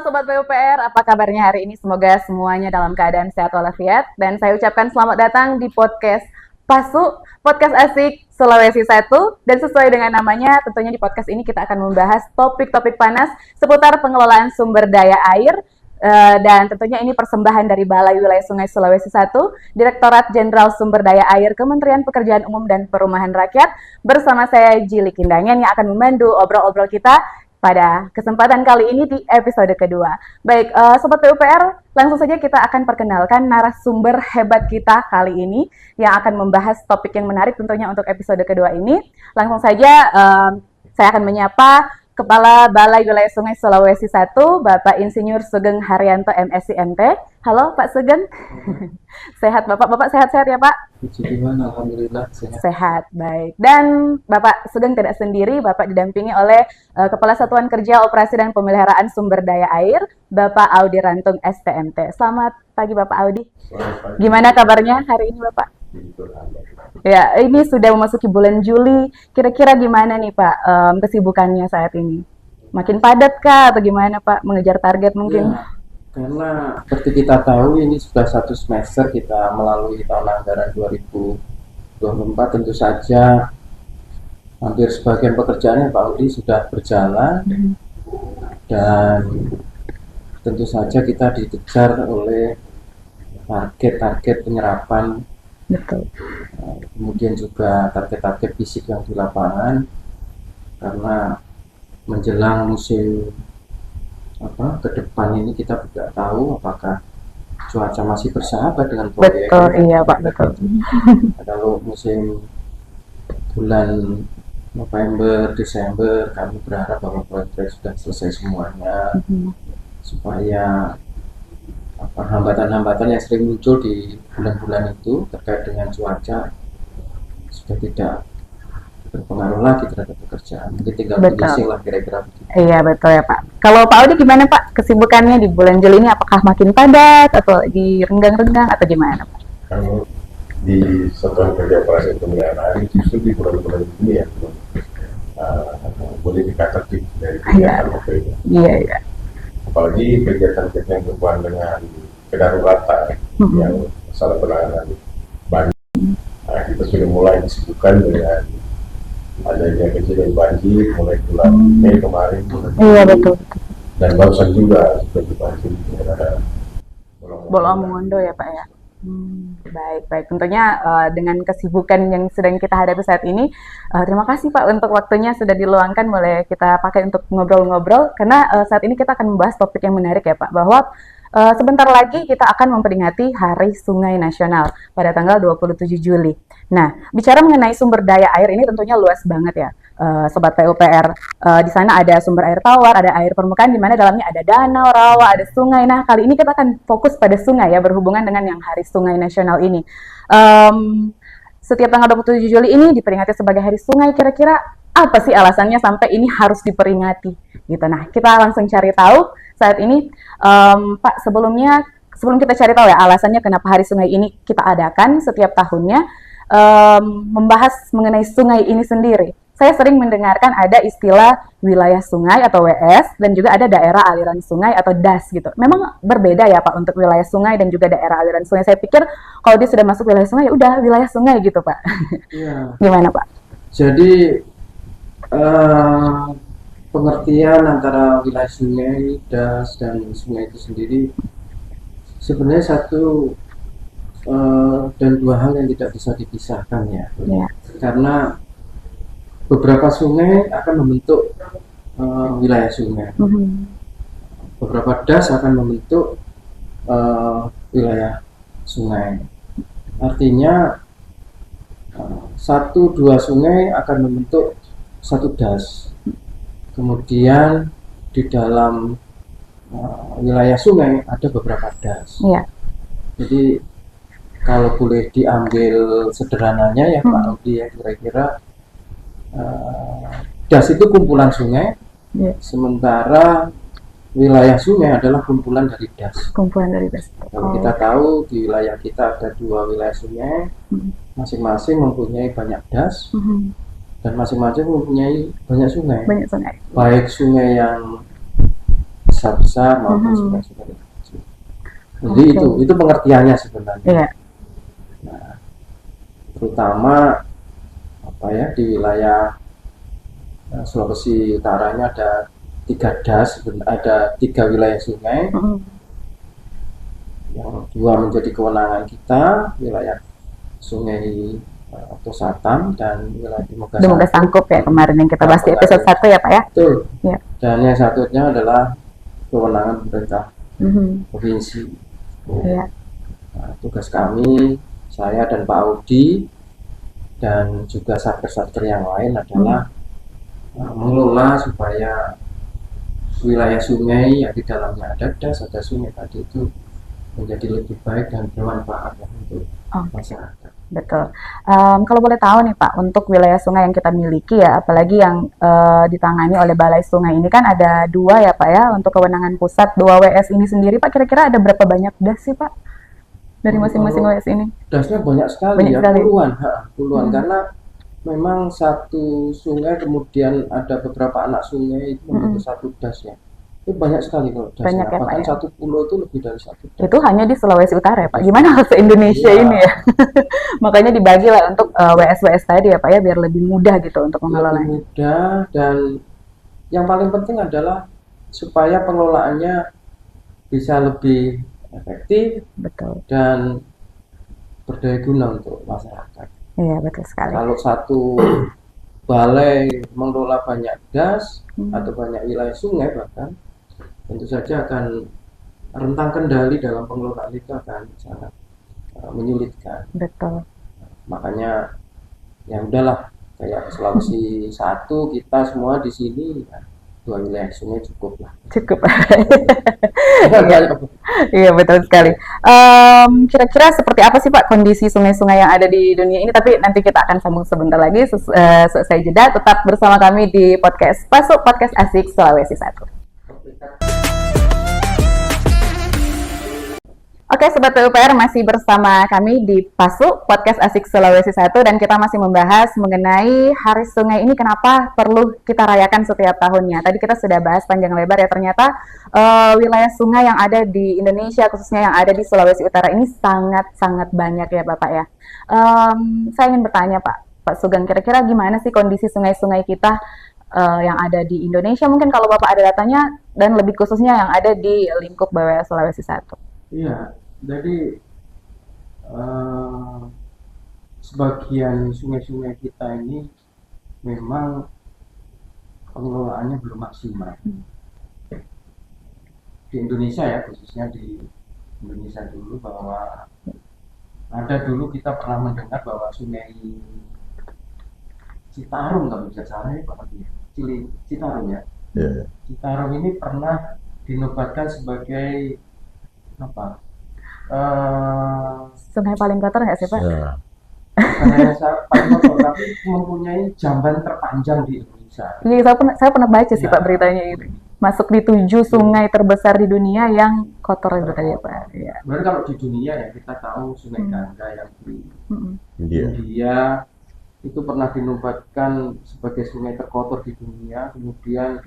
Sobat PUPR, apa kabarnya hari ini? Semoga semuanya dalam keadaan sehat walafiat. Dan saya ucapkan selamat datang di podcast PASU, podcast asik Sulawesi 1. Dan sesuai dengan namanya, tentunya di podcast ini kita akan membahas topik-topik panas seputar pengelolaan sumber daya air. Dan tentunya ini persembahan dari Balai Wilayah Sungai Sulawesi 1, Direktorat Jenderal Sumber Daya Air, Kementerian Pekerjaan Umum dan Perumahan Rakyat. Bersama saya Jili Kindangen yang akan memandu obrol-obrol kita pada kesempatan kali ini di episode kedua. Baik, Sobat PUPR, langsung saja kita akan perkenalkan narasumber hebat kita kali ini yang akan membahas topik yang menarik tentunya untuk episode kedua ini. Langsung saja saya akan menyapa Kepala Balai Wilayah Sungai Sulawesi 1, Bapak Insinyur Sugeng Haryanto MSc MT. Halo Pak Sugeng. Sehat Bapak? Bapak sehat-sehat ya Pak? Puji Tuhan, alhamdulillah sehat. Sehat, baik. Dan Bapak Sugeng tidak sendiri, Bapak didampingi oleh Kepala Satuan Kerja Operasi dan Pemeliharaan Sumber Daya Air, Bapak Audi Rantung STMT. Selamat pagi Bapak Audi. Selamat pagi. Gimana kabarnya hari ini Bapak? Ya, ini sudah memasuki bulan Juli. Kira-kira gimana nih Pak kesibukannya saat ini? Makin padat kah atau gimana Pak? Mengejar target mungkin? Ya, karena seperti kita tahu ini sudah satu semester kita melalui tahun anggaran 2024, tentu saja hampir sebagian pekerjaannya Pak Audi sudah berjalan dan tentu saja kita dikejar oleh target-target penyerapan. Betul. Kemudian juga target-target fisik yang di lapangan karena menjelang musim ke depan ini kita tidak tahu apakah cuaca masih bersahabat dengan proyek. Betul, iya Pak, betul. Kalau musim bulan November, Desember kami berharap bahwa proyek sudah selesai semuanya supaya hambatan-hambatan yang sering muncul di bulan-bulan itu terkait dengan cuaca sudah tidak berpengaruh lagi terhadap pekerjaan. Mungkin tinggal finishing lah kira-kira begitu. Iya betul ya Pak. Kalau Pak Audi gimana Pak kesibukannya di bulan Juli ini? Apakah makin padat atau lagi renggang-renggang atau gimana Pak? Kalau di Satuan Kerja Operasi Pemeliharaan justru di bulan-bulan ini ya boleh dikatakan dari kegiatan itu. Iya. Apalagi kegiatan kita yang berhubungan dengan kedaruratan yang masalah penanganan banjir. Nah, kita sudah mulai disibukkan dengan adanya kejadian banjir mulai bulan Mei kemarin. Iya betul. Dan barusan juga seperti banjir di daerah Bolongondo ya Pak ya. Baik. Tentunya dengan kesibukan yang sedang kita hadapi saat ini, terima kasih Pak untuk waktunya sudah diluangkan, boleh kita pakai untuk ngobrol-ngobrol karena saat ini kita akan membahas topik yang menarik ya Pak, bahwa sebentar lagi kita akan memperingati Hari Sungai Nasional pada tanggal 27 Juli. Nah, bicara mengenai sumber daya air ini tentunya luas banget ya, Sobat PUPR. Di sana ada sumber air tawar, ada air permukaan, di mana dalamnya ada danau, rawa, ada sungai. Nah, kali ini kita akan fokus pada sungai ya, berhubungan dengan yang Hari Sungai Nasional ini. Setiap tanggal 27 Juli ini diperingati sebagai Hari Sungai. Kira-kira apa sih alasannya sampai ini harus diperingati? Gitu. Nah, kita langsung cari tahu saat ini, Pak. Sebelum kita cari tahu ya alasannya kenapa Hari Sungai ini kita adakan setiap tahunnya, membahas mengenai sungai ini sendiri. Saya sering mendengarkan ada istilah wilayah sungai atau WS dan juga ada daerah aliran sungai atau DAS gitu. Memang berbeda ya Pak untuk wilayah sungai dan juga daerah aliran sungai. Saya pikir kalau dia sudah masuk wilayah sungai ya udah wilayah sungai gitu Pak. Iya. Gimana Pak? Jadi pengertian antara wilayah sungai, DAS dan sungai itu sendiri sebenarnya satu dan dua hal yang tidak bisa dipisahkan ya. Karena beberapa sungai akan membentuk wilayah sungai, beberapa das akan membentuk wilayah sungai. Artinya satu dua sungai akan membentuk satu das. Kemudian di dalam wilayah sungai ada beberapa das. Iya. Jadi kalau boleh diambil sederhananya ya Pak Audi ya, kira-kira das itu kumpulan sungai, sementara wilayah sungai adalah kumpulan dari das. Kumpulan dari das. Kalau kita tahu di wilayah kita ada 2 wilayah sungai, masing-masing mempunyai banyak das, dan masing-masing mempunyai banyak sungai. Banyak sungai. Baik sungai yang besar-besar maupun sungai-sungai kecil. Jadi itu pengertiannya sebenarnya. Iya. Nah, terutama di wilayah Sulawesi Utaranya ada 3 das, ada 3 wilayah sungai. Yang 2 menjadi kewenangan kita, wilayah Sungai Tosatam dan wilayah Demoga Sangkup ya, kemarin yang kita bahas di episode 1 ya Pak ya. Betul. Ya. Dan yang satunya adalah kewenangan pemerintah provinsi. Ya. Nah, tugas kami, saya dan Pak Audi dan juga satker-satker yang lain adalah mengelola supaya wilayah sungai yang di dalamnya ada das, ada sungai tadi itu menjadi lebih baik dan bermanfaat untuk masyarakat. Betul. Kalau boleh tahu nih Pak, untuk wilayah sungai yang kita miliki ya, apalagi yang ditangani oleh Balai Sungai ini kan ada 2 ya Pak ya, untuk kewenangan pusat 2 WS ini sendiri Pak, kira-kira ada berapa banyak das sih Pak dari masing-masing WS ini? Dasnya banyak sekali ya, puluhan karena memang satu sungai kemudian ada beberapa anak sungai itu membentuk satu das ya. Itu banyak sekali kalau dasnya. Banyak ya, bahkan Pak, ya? satu pulau itu lebih dari satu das. Itu hanya di Sulawesi Utara ya Pak. Gimana kalau se-Indonesia ini ya? Makanya dibagi lah untuk WS-WS tadi ya Pak ya, biar lebih mudah gitu untuk mengelolanya. Lebih mudah, dan yang paling penting adalah supaya pengelolaannya bisa lebih efektif. Betul. Dan berdaya guna untuk masyarakat. Iya, betul sekali. Kalau satu balai mengelola banyak das atau banyak wilayah sungai bahkan, tentu saja akan rentang kendali dalam pengelolaan itu akan sangat menyulitkan. Betul. Makanya ya udahlah, kayak Sulawesi 1 kita semua di sini ya, 2 wilayah sungai cukup lah. Cukup. Iya, betul sekali. Kira-kira seperti apa sih Pak kondisi sungai-sungai yang ada di dunia ini? Tapi nanti kita akan sambung sebentar lagi selesai jeda. Tetap bersama kami di podcast Pasuk, podcast asik Sulawesi 1. Oke, Sobat PUPR, masih bersama kami di Pasuk, podcast asik Sulawesi 1, dan kita masih membahas mengenai Hari Sungai ini kenapa perlu kita rayakan setiap tahunnya. Tadi kita sudah bahas panjang lebar ya, ternyata wilayah sungai yang ada di Indonesia, khususnya yang ada di Sulawesi Utara ini sangat-sangat banyak ya Bapak ya. Saya ingin bertanya Pak Sugeng, kira-kira gimana sih kondisi sungai-sungai kita yang ada di Indonesia? Mungkin kalau Bapak ada datanya, dan lebih khususnya yang ada di lingkup bawah Sulawesi 1. Iya, jadi sebagian sungai-sungai kita ini memang pengelolaannya belum maksimal. Di Indonesia ya, khususnya di Indonesia dulu, bahwa ada dulu kita pernah mendengar bahwa sungai Citarum, kalau bisa salah ya Pak Adi, Citarum ya. Yeah. Citarum ini pernah dinobatkan sebagai apa? Sungai paling kotor nggak sih Pak? Yeah. Bukan paling kotor, tapi mempunyai jamban terpanjang di Indonesia. Iya, saya pernah baca sih Pak beritanya itu. Masuk di 7 sungai terbesar di dunia yang kotor itu tadi ya Pak. Iya. Sebenarnya kalau di dunia ya kita tahu Sungai Gangga yang di India. India itu pernah dinobatkan sebagai sungai terkotor di dunia. Kemudian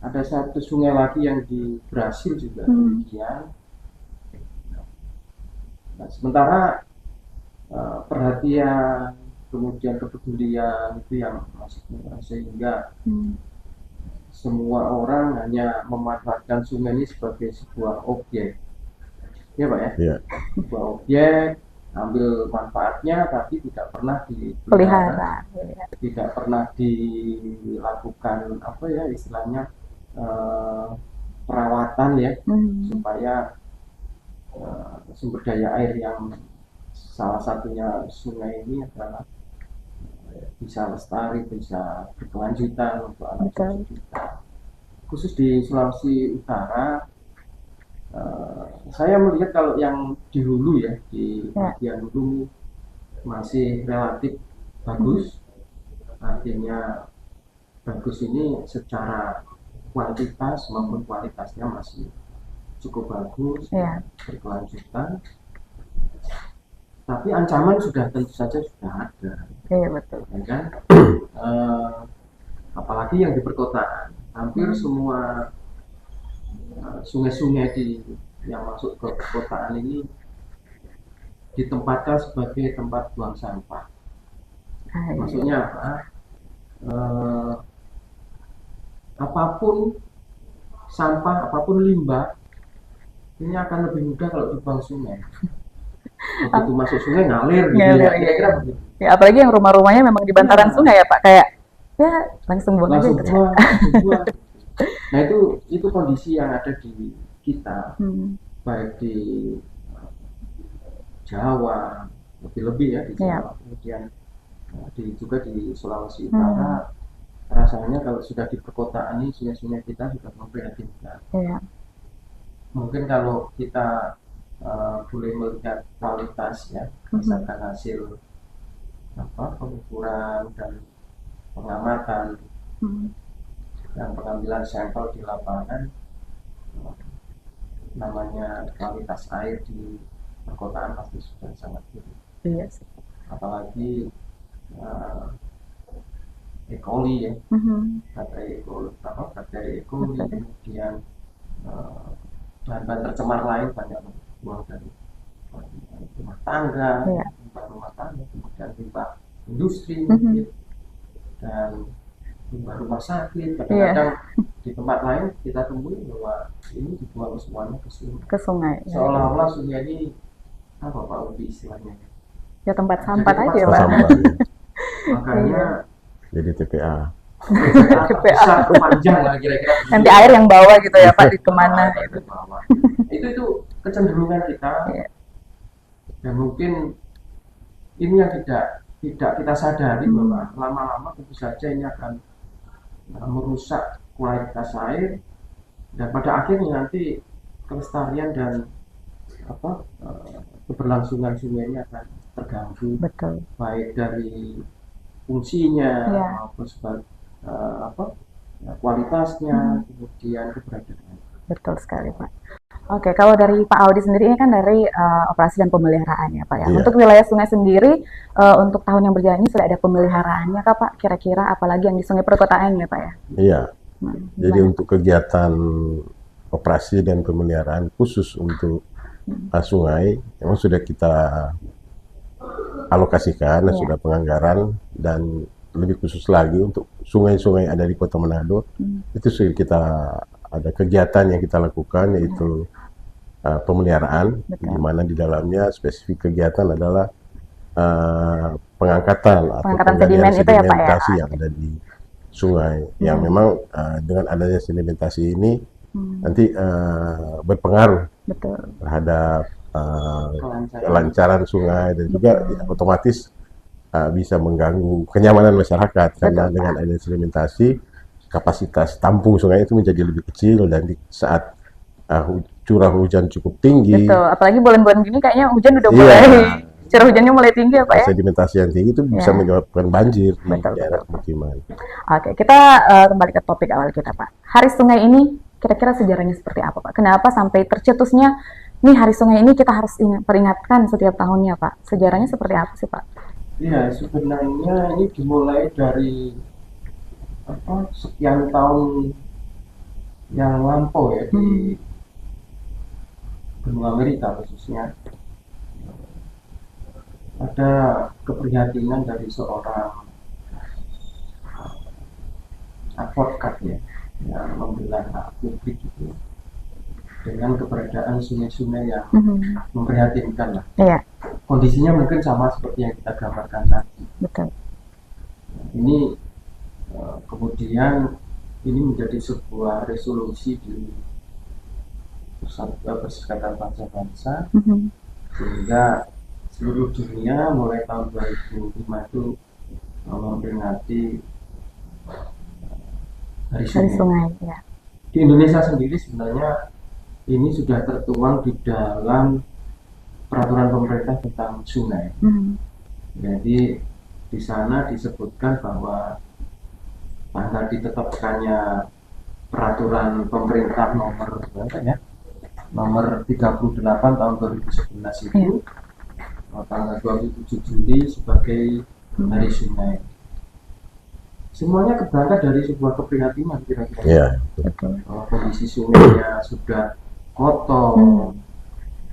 ada satu sungai lagi yang di Brasil juga demikian. Nah, sementara perhatian kemudian kepedulian itu yang masih kurang, sehingga semua orang hanya memanfaatkan sungai ini sebagai sebuah objek, ya Pak ya, sebuah objek, ambil manfaatnya tapi tidak pernah dipelihara, tidak pernah dilakukan apa ya istilahnya perawatan ya, supaya sumber daya air yang salah satunya sungai ini adalah bisa lestari, bisa berkelanjutan untuk anak cucu kita. khusus di Sulawesi Utara, saya melihat kalau yang di hulu ya, di bagian hulu masih relatif bagus. Artinya bagus ini secara kuantitas maupun kualitasnya masih cukup bagus, berkelanjutan. Tapi ancaman sudah tentu saja sudah ada. Iya betul. Ya kan? Apalagi yang di perkotaan, hampir semua sungai-sungai yang masuk ke perkotaan ini ditempatkan sebagai tempat buang sampah. Maksudnya apa? Apapun sampah, apapun limbah, ini akan lebih mudah kalau dibuang sungai. Begitu masuk sungai ngalir gitu ya, kira-kira begitu. Ya, apalagi yang rumah-rumahnya memang di bantaran sungai ya Pak, kayak ya langsung buang aja gitu. Buang. Nah itu kondisi yang ada di kita, baik di Jawa lebih-lebih ya di Jawa, kemudian juga di Sulawesi Utara. Rasanya kalau sudah di perkotaan ini sungai-sungai kita sudah memprihatinkan. Mungkin kalau kita boleh melihat kualitas ya, misalkan hasil pengukuran dan pengamatan dan pengambilan sampel di lapangan, namanya kualitas air di perkotaan pasti sudah sangat tinggi. Iya. Apalagi E. coli ya, bakteri E. coli, kemudian bahan-bahan tercemar lain banyak buang dari rumah tangga, kemudian limbah industri dan limbah rumah sakit. Kadang-kadang di tempat lain kita temui bahwa ini dibuang semuanya ke sungai. Seolah-olah sungai ini apa Pak Udi istilahnya? Ya tempat sampah aja ya Pak. Makanya jadi TPA. Besar panjang lah kira-kira. Nanti air yang bawa gitu ya Pak, di kemana gitu. Itu kecenderungan kita. Dan mungkin ini yang tidak kita sadari bahwa lama-lama tentu saja ini akan merusak kualitas air, dan pada akhirnya nanti kelestarian dan keberlangsungan sungai ini akan terganggu. Betul. Baik dari fungsinya maupun sebagai kualitasnya, kemudian keberadaan. Betul sekali Pak. Oke, kalau dari Pak Audi sendiri ini kan dari operasi dan pemeliharaan ya Pak ya. Untuk wilayah sungai sendiri, untuk tahun yang berjalan ini sudah ada pemeliharaannya kah Pak? Kira-kira apalagi yang di sungai perkotaan ya Pak ya? Iya. Jadi untuk kegiatan operasi dan pemeliharaan khusus untuk sungai, memang sudah kita alokasikan, sudah penganggaran, dan lebih khusus lagi untuk sungai-sungai ada di Kota Manado, itu sudah kita ada kegiatan yang kita lakukan, yaitu pemeliharaan, di mana di dalamnya spesifik kegiatan adalah pengangkatan atau penggalian sedimentasi yang ada di sungai, yang memang dengan adanya sedimentasi ini nanti berpengaruh terhadap kelancaran sungai, dan juga otomatis bisa mengganggu kenyamanan masyarakat, karena dengan adanya sedimentasi kapasitas tampung sungai itu menjadi lebih kecil, dan di saat curah hujan cukup tinggi. Betul, apalagi bulan-bulan gini kayaknya hujan udah mulai, curah hujannya mulai tinggi ya Pak ya? Sedimentasi yang tinggi itu bisa menyebabkan banjir di daerah pemukiman. Oke, kita kembali ke topik awal kita Pak. Hari Sungai ini kira-kira sejarahnya seperti apa Pak? Kenapa sampai tercetusnya nih Hari Sungai ini kita harus peringatkan setiap tahunnya Pak? Sejarahnya seperti apa sih Pak? Iya, sebenarnya ini dimulai dari sekian tahun yang lampau ya, di benua Amerika khususnya. Ada keprihatinan dari seorang advokat ya, yang membela hak publik itu, dengan keberadaan sungai-sungai yang memprihatinkan lah. Kondisinya mungkin sama seperti yang kita gambarkan tadi. Betul. Ini kemudian ini menjadi sebuah resolusi di Perserikatan Bangsa-Bangsa, sehingga seluruh dunia mulai tahun 2005 itu memperingati Hari Sungai. Di Indonesia sendiri sebenarnya ini sudah tertuang di dalam peraturan pemerintah tentang sungai. Jadi di sana disebutkan bahwa tanggal ditetapkannya peraturan pemerintah nomor berapa ya? Nomor 38 tahun 2011 itu tanggal 27 Juli sebagai Hari Sungai. Semuanya berangkat dari sebuah keprihatinan kira-kira. Iya. Kalau kondisi sungainya sudah kotor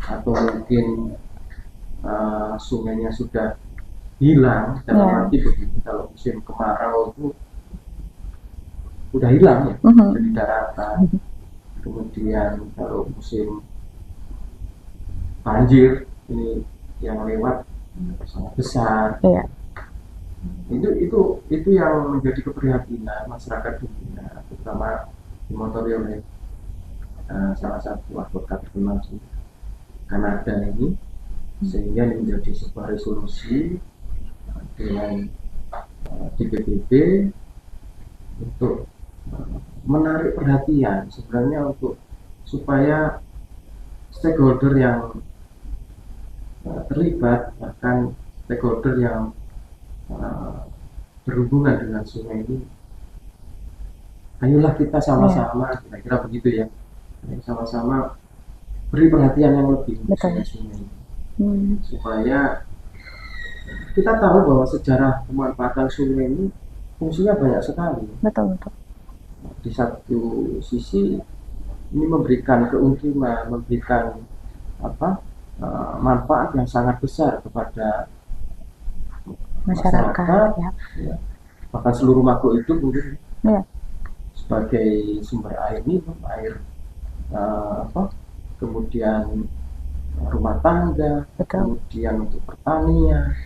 atau mungkin sungainya sudah hilang, dalam arti begini, kalau musim kemarau itu udah hilang ya dari daratan. Kemudian kalau musim banjir ini yang lewat sangat besar. Itu yang menjadi keprihatinan masyarakat dunia, terutama dimotori oleh salah satu advokat terkenal di Kanada ini, sehingga ini menjadi sebuah resolusi dengan di PBB untuk menarik perhatian sebenarnya untuk supaya stakeholder yang terlibat, bahkan stakeholder yang berhubungan dengan sungai ini, ayolah kita sama-sama, kira-kira begitu ya, sama-sama beri perhatian yang lebih untuk sungai ini, supaya kita tahu bahwa sejarah pemanfaatan sungai ini fungsinya banyak sekali. Betul. Di satu sisi ini memberikan keuntungan, memberikan manfaat yang sangat besar kepada masyarakat ya. Bahkan seluruh makhluk hidup mungkin sebagai sumber air minum, air kemudian rumah tangga, kemudian untuk pertanian,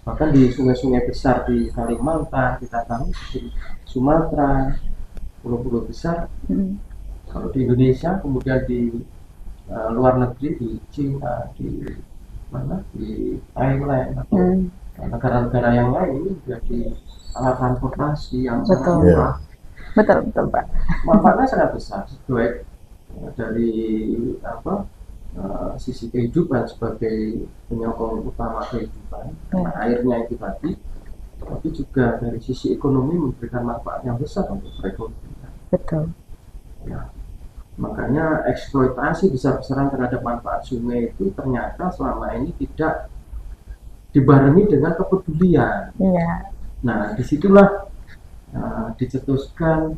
bahkan di sungai-sungai besar di Kalimantan kita tahu, di Sumatera, pulau-pulau besar. Kalau di Indonesia, kemudian di luar negeri, di China, di Thailand atau negara-negara yang lain, ini menjadi alat transportasi yang sangat murah. Betul Pak. Manfaatnya sangat besar, baik dari sisi kehidupan sebagai penyokong utama kehidupan, airnya itu tadi, tapi juga dari sisi ekonomi memberikan manfaat yang besar untuk perekonomian. Betul. Ya, makanya eksploitasi besar-besaran terhadap manfaat sungai itu ternyata selama ini tidak dibarengi dengan kepedulian. Nah, disitulah dicetuskan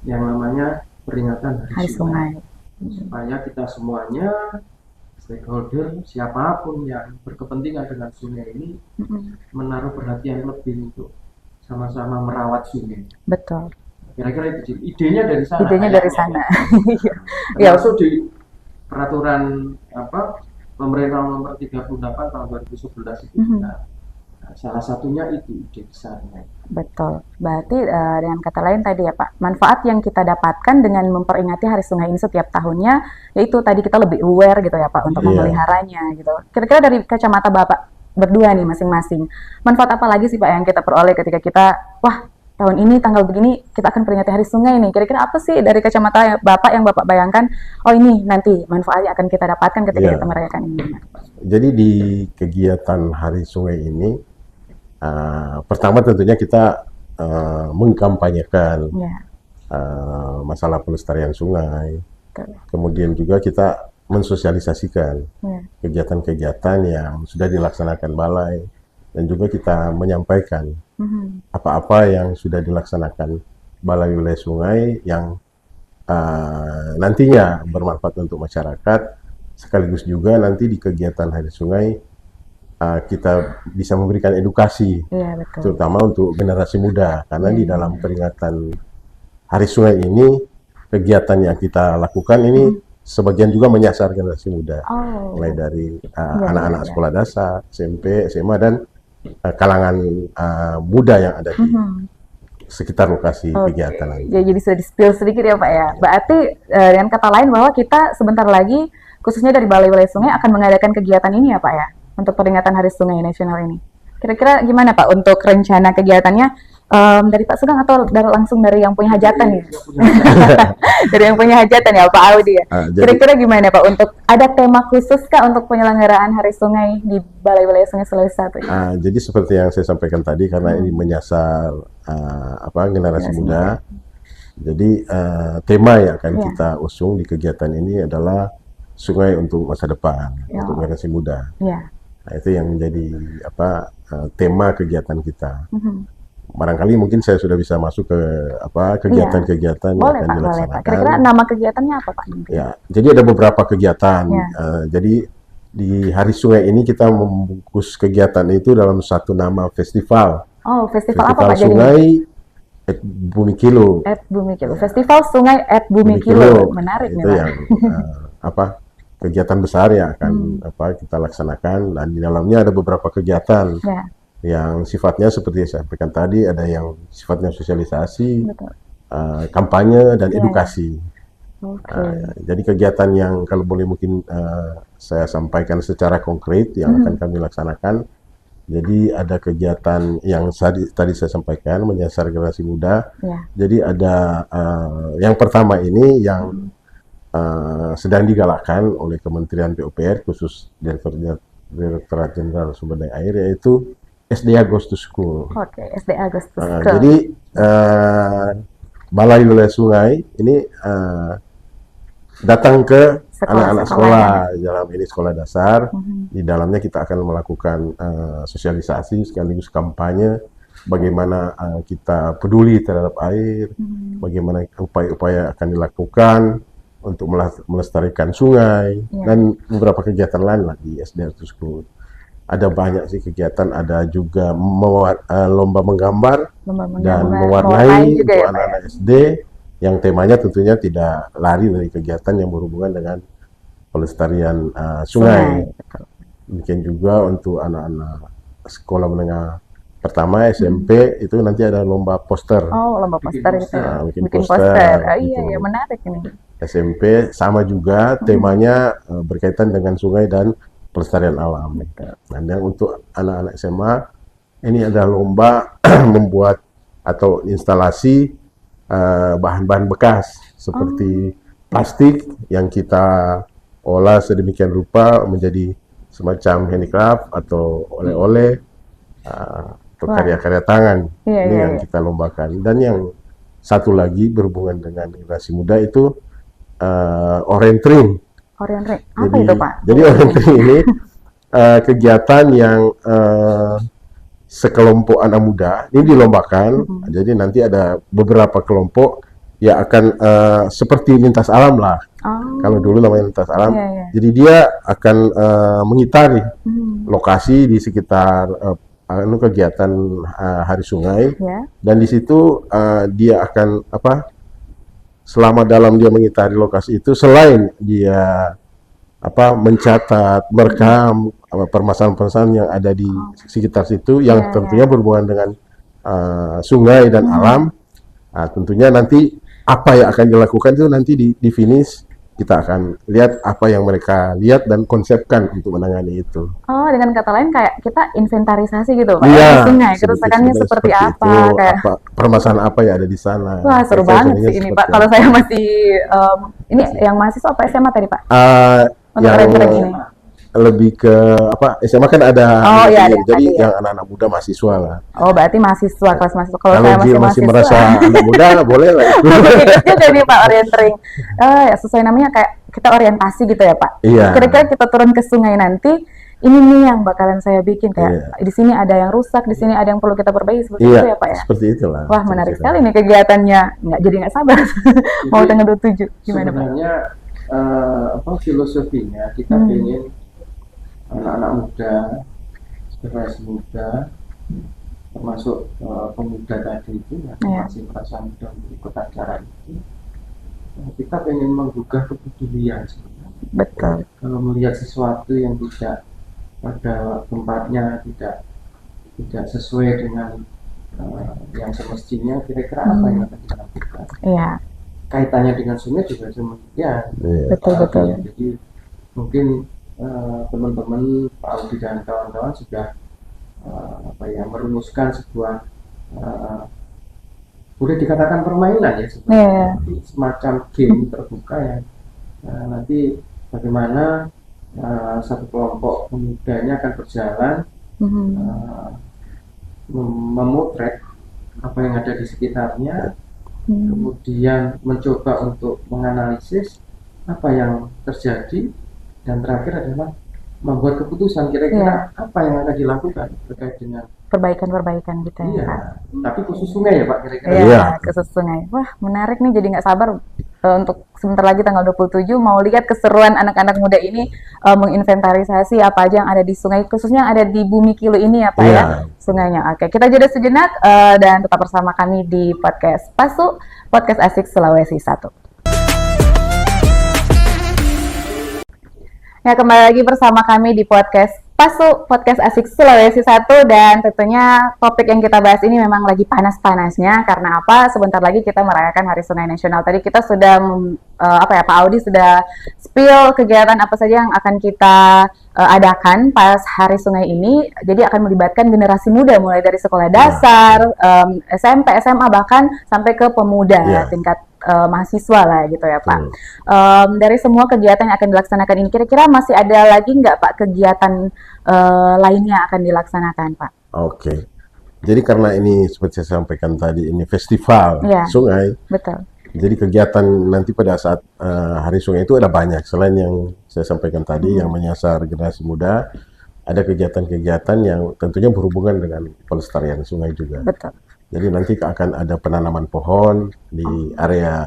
yang namanya peringatan Hari Sungai. Supaya kita semuanya, stakeholder, siapapun yang berkepentingan dengan sungai ini, menaruh perhatian lebih untuk sama-sama merawat sungai. Betul. Kira-kira itu idenya dari sana. Termasuk di peraturan pemerintah nomor 38 tahun 2011 itu. Salah satunya itu ide besarnya. Betul. Berarti dengan kata lain tadi ya Pak, manfaat yang kita dapatkan dengan memperingati Hari Sungai ini setiap tahunnya, yaitu tadi kita lebih aware gitu ya Pak untuk memeliharanya gitu. Kira-kira dari kacamata Bapak berdua nih masing-masing, manfaat apa lagi sih Pak yang kita peroleh ketika kita, tahun ini tanggal begini kita akan peringati Hari Sungai nih. Kira-kira apa sih dari kacamata Bapak yang Bapak bayangkan, ini nanti manfaatnya akan kita dapatkan ketika kita merayakan ini? Jadi di kegiatan Hari Sungai ini, pertama tentunya kita mengkampanyekan masalah pelestarian sungai. Kemudian juga kita mensosialisasikan kegiatan-kegiatan yang sudah dilaksanakan balai, dan juga kita menyampaikan apa-apa yang sudah dilaksanakan balai wilayah sungai yang nantinya bermanfaat untuk masyarakat, sekaligus juga nanti di kegiatan Hari Sungai kita bisa memberikan edukasi, terutama untuk generasi muda, karena di dalam peringatan Hari Sungai ini, kegiatan yang kita lakukan ini sebagian juga menyasar generasi muda, mulai dari anak-anak sekolah dasar, SMP, SMA, dan kalangan muda yang ada di sekitar lokasi kegiatan. Jadi sudah di-spill sedikit ya Pak ya. Berarti dengan kata lain bahwa kita sebentar lagi, khususnya dari Balai Wilayah Sungai, akan mengadakan kegiatan ini ya Pak ya, untuk peringatan Hari Sungai Nasional ini. Kira-kira gimana Pak untuk rencana kegiatannya? Dari Pak Sugeng atau langsung dari yang punya hajatan ya? Yang punya hajatan. Dari yang punya hajatan ya, Pak Audi ya. Jadi Kira-kira gimana Pak untuk ada tema khusus Kak untuk penyelenggaraan Hari Sungai di Balai Wilayah Sungai Sulawesi Selatan? jadi seperti yang saya sampaikan tadi, karena ini menyasar generasi muda. Jadi tema yang akan Iya. kita usung di kegiatan ini adalah sungai untuk masa depan, Ya. untuk generasi muda. Iya. Nah, itu yang menjadi tema kegiatan kita. Mhm. Barangkali mungkin saya sudah bisa masuk ke kegiatan-kegiatan yang Boleh akan Pak, boleh Pak. dilaksanakan. Kira-kira nama kegiatannya apa Pak? Ya, jadi ada beberapa kegiatan. Ya. Jadi di Hari Sungai ini kita membungkus kegiatan itu dalam satu nama festival. Oh, festival apa Festival Pak jadi? Sungai Bumi Kilo. Bumi Kilo. Festival Sungai Bumi Kilo. Menarik nih Itu Pak. yang kegiatan besar yang akan kita laksanakan, dan di dalamnya ada beberapa kegiatan Ya, yang sifatnya seperti saya sampaikan tadi, ada yang sifatnya sosialisasi, betul. kampanye dan Ya, edukasi. Oke. Jadi kegiatan yang kalau boleh mungkin saya sampaikan secara konkret yang akan kami laksanakan. Jadi ada kegiatan yang tadi saya sampaikan menyasar generasi muda. Ya. Jadi ada yang pertama ini yang sedang digalakkan oleh Kementerian PUPR khusus Direktorat Jenderal Sumber Daya Air, yaitu SDA Goes to School. Oke, SD Agustus. Jadi Balai Wilayah Sungai ini datang ke anak-anak sekolah dalam ini sekolah dasar. Di dalamnya kita akan melakukan sosialisasi sekaligus kampanye bagaimana kita peduli terhadap air, bagaimana upaya-upaya akan dilakukan untuk melestarikan sungai, dan beberapa kegiatan lain lah di SDA School. Ada banyak sih kegiatan, ada juga lomba menggambar dan mewarnai juga untuk ya, Pak, anak-anak SD, yang temanya tentunya tidak lari dari kegiatan yang berhubungan dengan pelestarian sungai. Demikian juga untuk anak-anak sekolah menengah pertama SMP itu nanti ada lomba poster. Oh, lomba poster itu. Bikin Bikin poster, poster. Oh gitu. iya, menarik ini. SMP sama juga temanya berkaitan dengan sungai dan pelestarian alam. Dan yang untuk anak-anak SMA ini ada lomba membuat atau instalasi bahan-bahan bekas seperti plastik yang kita olah sedemikian rupa menjadi semacam handicraft atau oleh-oleh atau karya-karya tangan. Ini yang kita lombakan. Dan yang satu lagi berhubungan dengan generasi muda itu orientering. Orientering. Apa itu Pak? Jadi orientering ini kegiatan yang sekelompok anak muda ini dilombakan. Jadi nanti ada beberapa kelompok yang akan seperti lintas alam lah. Kalau dulu namanya lintas alam. Jadi dia akan mengitari lokasi di sekitar kegiatan Hari Sungai. Dan di situ dia akan selama dalam dia mengitari lokasi itu, selain dia mencatat, merekam permasalahan-permasalahan yang ada di sekitar situ yang tentunya berhubungan dengan sungai dan alam. Tentunya nanti apa yang akan dilakukan itu nanti di finish kita akan lihat apa yang mereka lihat dan konsepkan untuk menangani itu. Oh, dengan kata lain kayak kita inventarisasi gitu Pak. Iya, Sungai kerusakannya seperti apa, kayak permasalahan apa yang ada di sana. Wah, seru banget sih ini Pak. Kalau saya masih ini yang mahasiswa apa SMA tadi Pak? Untuk orientering ini. Lebih ke SMA kan ada. Jadi ya. yang anak-anak muda mahasiswa lah. Oh, berarti mahasiswa, kelas mahasiswa. Kalau saya masih masih merasa anak muda, boleh lah. Ikut jadi Pak orientering. Ya sesuai namanya kayak kita orientasi gitu ya Pak. Iya. Kira-kira kita turun ke sungai nanti, ini nih yang bakalan saya bikin kayak di sini ada yang rusak, di sini ada yang perlu kita perbaiki seperti itu ya Pak ya. Seperti itulah. Wah, menarik sekali nih kegiatannya. Nggak sabar. Mau tanggal 27 gimana Pak? Sebenarnya filosofinya kita pengen anak-anak muda, generasi muda, termasuk pemuda tadi itu masih merasa muda untuk ikut acara itu. Kita pengen menggugah kepedulian sebenarnya. Betul. Kalau melihat sesuatu yang tidak pada tempatnya, tidak sesuai dengan yang semestinya, kira-kira apa yang akan dilakukan? Iya. Kaitannya dengan sungai juga demikian. Betul. Jadi mungkin teman-teman Pak Audi dan kawan-kawan sudah merumuskan sebuah boleh dikatakan permainan ya sebenarnya, semacam game terbuka ya. Nanti bagaimana satu kelompok pemudanya akan berjalan memotret apa yang ada di sekitarnya, kemudian mencoba untuk menganalisis apa yang terjadi, dan terakhir adalah membuat keputusan kira-kira apa yang akan dilakukan terkait dengan perbaikan gitu ya. Iya, Pak. tapi khusus sungai ya Pak kira-kira. Iya, khusus sungai. Wah, menarik nih, jadi nggak sabar untuk sebentar lagi tanggal 27 mau lihat keseruan anak-anak muda ini menginventarisasi apa aja yang ada di sungai, khususnya yang ada di Bumi Kilo ini ya Pak ya, sungainya. Oke, kita jeda sejenak dan tetap bersama kami di podcast Pasu, podcast asik Sulawesi 1. Ya, kembali lagi bersama kami di podcast Pasu, podcast asik Sulawesi 1, dan tentunya topik yang kita bahas ini memang lagi panas-panasnya. Karena apa? Sebentar lagi kita merayakan Hari Sungai Nasional. Tadi kita sudah Pak Audi sudah spill kegiatan apa saja yang akan kita adakan pas Hari Sungai ini. Jadi akan melibatkan generasi muda mulai dari sekolah dasar, SMP, SMA, bahkan sampai ke pemuda tingkat mahasiswa lah gitu ya Pak. Dari semua kegiatan yang akan dilaksanakan ini, kira-kira masih ada lagi nggak Pak kegiatan lainnya akan dilaksanakan Pak? Oke. Jadi karena ini seperti saya sampaikan tadi, ini festival sungai. Betul. Jadi kegiatan nanti pada saat Hari Sungai itu ada banyak. Selain yang saya sampaikan tadi yang menyasar generasi muda, ada kegiatan-kegiatan yang tentunya berhubungan dengan pelestarian sungai juga. Betul. Jadi nanti akan ada penanaman pohon di area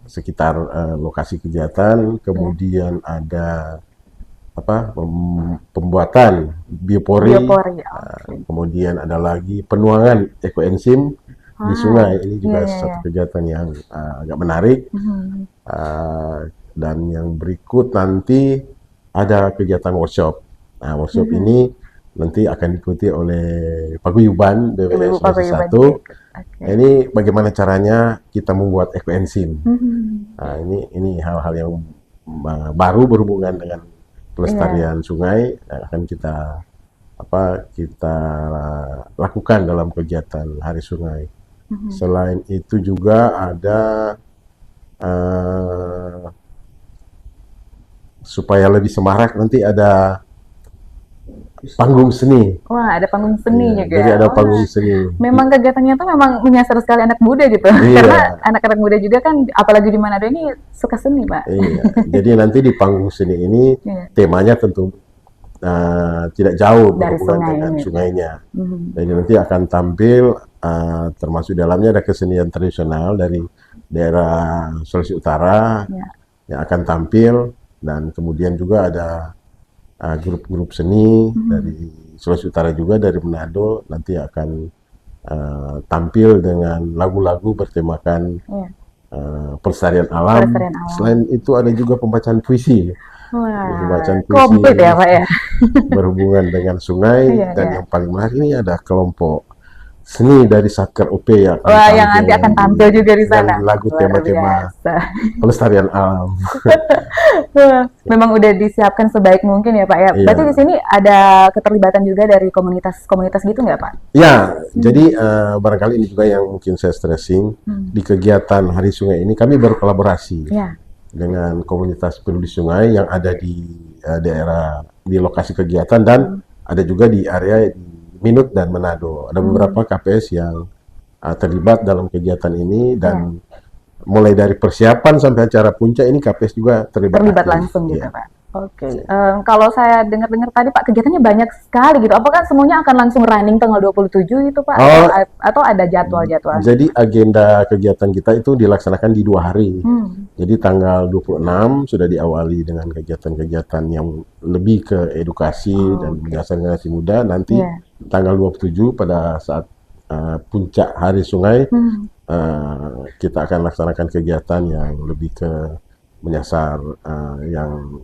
sekitar lokasi kegiatan, kemudian ada pembuatan biopori, kemudian ada lagi penuangan ekoenzim di sungai. Ini juga satu kegiatan yang agak menarik. Dan yang berikut nanti ada kegiatan workshop. Nah, workshop ini nanti akan diikuti oleh Paguyuban BWS 1. Ini bagaimana caranya kita membuat ekoenzim. Nah, ini hal-hal yang baru berhubungan dengan pelestarian sungai yang akan kita lakukan dalam kegiatan Hari Sungai. Selain itu juga ada supaya lebih semarak, nanti ada panggung seni. Wah, ada panggung seni juga. Jadi ada panggung seni. Memang kegiatannya tuh memang menyasar sekali anak muda gitu. Karena anak-anak muda juga kan, apalagi di Manado ini suka seni, Pak. Iya. Jadi nanti di panggung seni ini temanya tentu tidak jauh berhubungan dengan sungainya. Jadi nanti akan tampil termasuk dalamnya ada kesenian tradisional dari daerah Sulawesi Utara yang akan tampil, dan kemudian juga ada grup-grup seni dari Sulawesi Utara juga, dari Manado, nanti akan tampil dengan lagu-lagu bertemakan pelestarian alam. Selain itu ada juga pembacaan puisi. Pembacaan puisi komplit ya Pak ya. Berhubungan dengan sungai. Dan yang paling menarik ini ada kelompok seni dari Satker UP yang nanti akan tampil juga di sana. Lagu tema-tema pelestarian alam. Memang udah disiapkan sebaik mungkin ya Pak ya. Berarti di sini ada keterlibatan juga dari komunitas-komunitas gitu nggak Pak? Ya, jadi barangkali ini juga yang mungkin saya stressing di kegiatan Hari Sungai ini, kami berkolaborasi dengan komunitas peduli sungai yang ada di daerah di lokasi kegiatan, dan ada juga di area Minut dan Manado. Ada beberapa KPS yang terlibat dalam kegiatan ini, dan mulai dari persiapan sampai acara puncak ini KPS juga terlibat langsung gitu Pak. Oke. Kalau saya dengar-dengar tadi Pak, kegiatannya banyak sekali gitu. Apakah semuanya akan langsung running tanggal 27 itu Pak? Atau ada jadwal-jadwal? Jadi agenda kegiatan kita itu dilaksanakan di 2 hari. Jadi tanggal 26 sudah diawali dengan kegiatan-kegiatan yang lebih ke edukasi dan menyasar generasi muda. Nanti tanggal 27 pada saat puncak Hari Sungai, kita akan laksanakan kegiatan yang lebih ke menyasar yang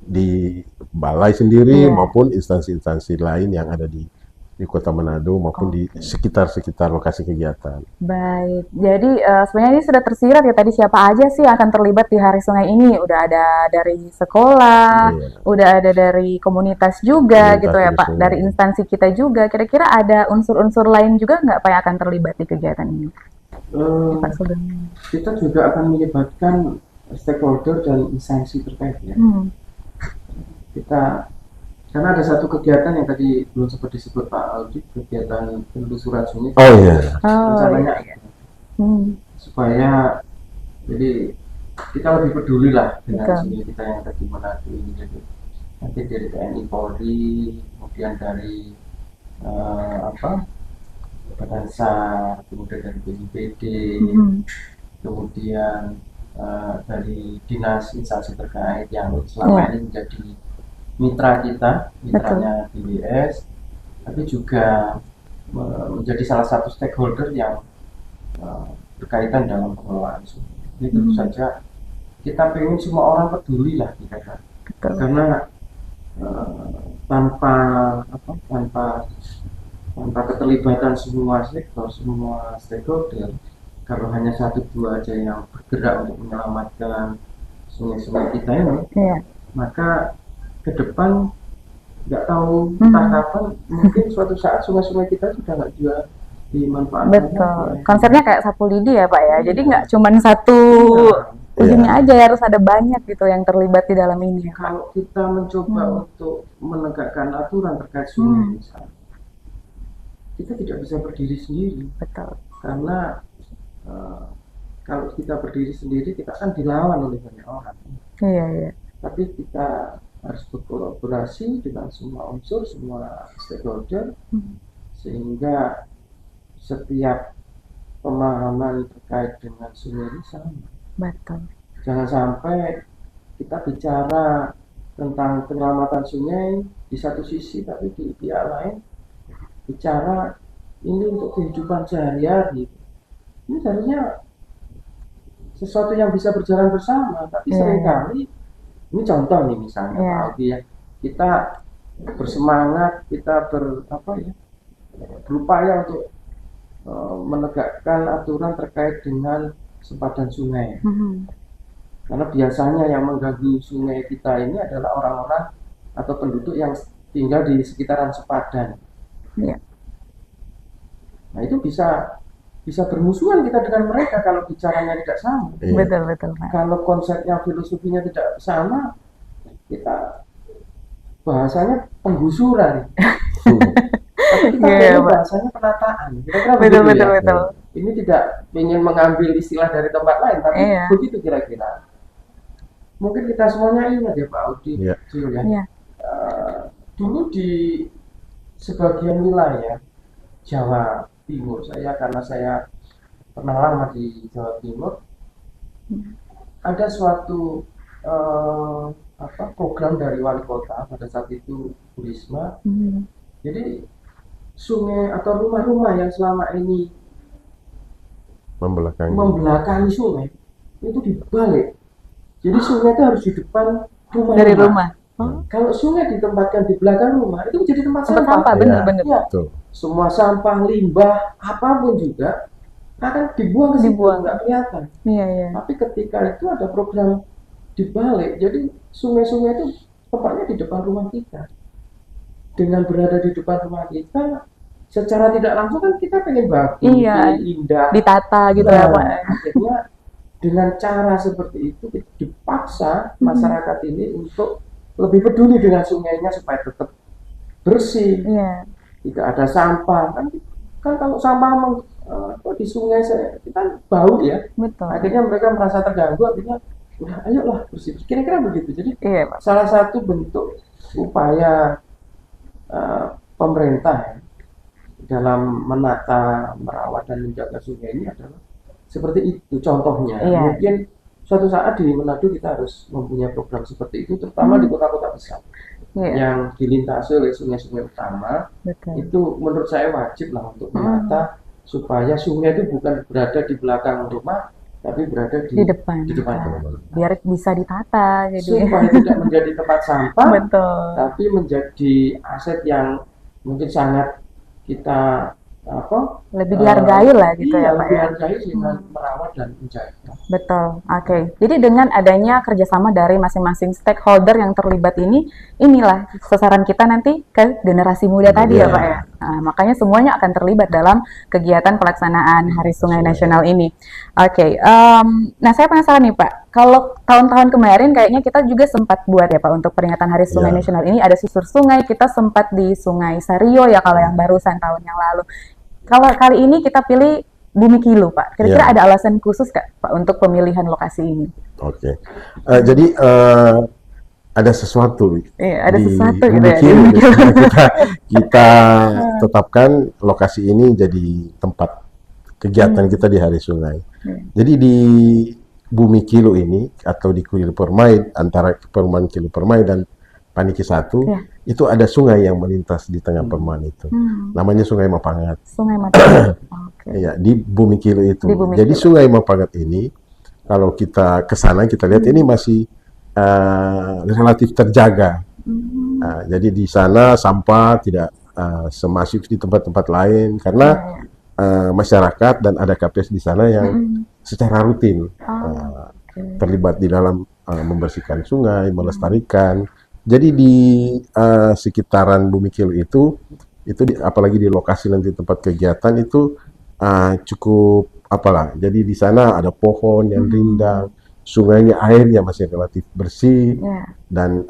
di balai sendiri maupun instansi-instansi lain yang ada di di Kota Manado maupun di sekitar lokasi kegiatan. Baik, jadi sebenarnya ini sudah tersirat ya tadi siapa aja sih yang akan terlibat di Hari Sungai ini? Udah ada dari sekolah, udah ada dari komunitas juga gitu ya Pak, dari instansi kita juga. Kira-kira ada unsur-unsur lain juga nggak Pak yang akan terlibat di kegiatan ini? Pak Sugeng. Kita juga akan melibatkan stakeholder dan instansi terkait ya. Karena ada satu kegiatan yang tadi belum sempat disebut Pak Aldi, kegiatan penelusuran sungai. Rencananya supaya jadi kita lebih peduli lah dengan sungai kita yang ada di Manado ini. Jadi nanti dari TNI Polri, kemudian dari Badan SAR, kemudian dari BPBD, kemudian dari dinas instansi terkait yang selama ini menjadi mitranya DWS, tapi juga menjadi salah satu stakeholder yang berkaitan dalam pengelolaan sungai. Ini tentu saja kita pengen semua orang peduli lah kita, karena tanpa keterlibatan semua sektor, semua stakeholder, kalau hanya satu dua aja yang bergerak untuk menyelamatkan sungai-sungai kita ini, maka ke depan nggak tahu entah kapan mungkin suatu saat sungai-sungai kita sudah nggak juga dimanfaatkan. Betul. Konsepnya kayak sapu lidi ya Pak ya. Jadi nggak cuma satu ujungnya aja, harus ada banyak gitu yang terlibat di dalam ini. Kalau kita mencoba untuk menegakkan aturan terkait sungai misalnya, kita tidak bisa berdiri sendiri. Betul. Karena kalau kita berdiri sendiri kita akan dilawan oleh banyak orang. Iya. Tapi kita harus berkolaborasi dengan semua unsur, semua stakeholder, sehingga setiap pemahaman terkait dengan sungai ini sama. Betul. Jangan sampai kita bicara tentang penyelamatan sungai di satu sisi, tapi di pihak lain bicara ini untuk kehidupan sehari-hari. Ini seharusnya sesuatu yang bisa berjalan bersama, tapi seringkali ini contoh nih misalnya Pak Aldi ya, kita bersemangat, kita berupaya untuk menegakkan aturan terkait dengan sempadan sungai. Karena biasanya yang mengganggu sungai kita ini adalah orang-orang atau penduduk yang tinggal di sekitaran sempadan. Nah itu bisa bermusuhan kita dengan mereka kalau bicaranya tidak sama. Betul. Kalau konsepnya, filosofinya tidak sama, kita bahasanya penggusuran. Tapi kita bahasanya penataan. Kira-kira betul. Ini tidak ingin mengambil istilah dari tempat lain, tapi begitu kira-kira. Mungkin kita semuanya ingat ya Pak Audi, dulu di sebagian wilayah Jawa Timur, karena saya pernah lama di Jawa Timur, ada suatu program dari wali kota pada saat itu Bu Risma. Jadi sungai atau rumah-rumah yang selama ini membelakangi sungai itu dibalik. Jadi sungai itu harus di depan rumah. Dari rumah. Kalau sungai ditempatkan di belakang rumah itu menjadi tempat sampah. Benar. Semua sampah, limbah, apapun juga akan dibuang ke situ, nggak kelihatan. Tapi ketika itu ada program dibalik, jadi sungai-sungai itu tempatnya di depan rumah kita. Dengan berada di depan rumah kita, secara tidak langsung kan kita pengen bagus, indah, ditata gitu ya Pak. Akhirnya dengan cara seperti itu dipaksa masyarakat ini untuk lebih peduli dengan sungainya supaya tetap bersih. Tidak ada sampah kan kalau sampah di sungai kita bau ya. Betul. Akhirnya mereka merasa terganggu, akhirnya ayolah bersih. Kira-kira begitu. Jadi salah satu bentuk upaya pemerintah dalam menata, merawat dan menjaga sungai ini adalah seperti itu contohnya. Mungkin suatu saat di Manado kita harus mempunyai program seperti itu, terutama di kota-kota besar. Yang dilintasi oleh sungai-sungai utama. Itu menurut saya wajib lah untuk menata supaya sungai itu bukan berada di belakang rumah, tapi berada di depan rumah. Biar bisa ditata jadi. Supaya tidak menjadi tempat sampah, tapi menjadi aset yang mungkin sangat kita lebih dihargai lah gitu iya, ya Pak lebih ya. hargai dengan merawat dan menjaga. Betul, oke. Jadi dengan adanya kerjasama dari masing-masing stakeholder yang terlibat ini, inilah sasaran kita nanti ke generasi muda tadi ya Pak ya. Nah, makanya semuanya akan terlibat dalam kegiatan pelaksanaan Hari Sungai Nasional ini. Oke, nah saya penasaran nih Pak, kalau tahun-tahun kemarin kayaknya kita juga sempat buat ya Pak untuk peringatan Hari Sungai Nasional ini ada susur sungai, kita sempat di Sungai Sario ya kalau yang barusan tahun yang lalu. Kalau kali ini kita pilih Bumi Kilo, Pak. Kira-kira ada alasan khusus nggak, Pak, untuk pemilihan lokasi ini? Oke. Jadi ada sesuatu Ada di sesuatu gitu Bumi ya. Kilo. Kita tetapkan lokasi ini jadi tempat kegiatan kita di Hari Sungai. Jadi di Bumi Kilo ini atau di Kuil Permai, antara Perumahan Kilo Permai dan Paniki 1, itu ada sungai yang melintas di tengah perumahan itu. Namanya Sungai Mapangat. Sungai Mapangat. Iya, di Bumi Kilo itu. Jadi Kilo. Sungai Mapangat ini, kalau kita ke sana kita lihat ini masih relatif terjaga. Jadi di sana sampah tidak semasif di tempat-tempat lain karena masyarakat dan ada KPS di sana yang secara rutin terlibat di dalam membersihkan sungai, melestarikan. Jadi di sekitaran Bumi Kilo itu apalagi di lokasi nanti tempat kegiatan itu cukup apalah. Jadi di sana ada pohon yang rindang, sungainya airnya masih relatif bersih dan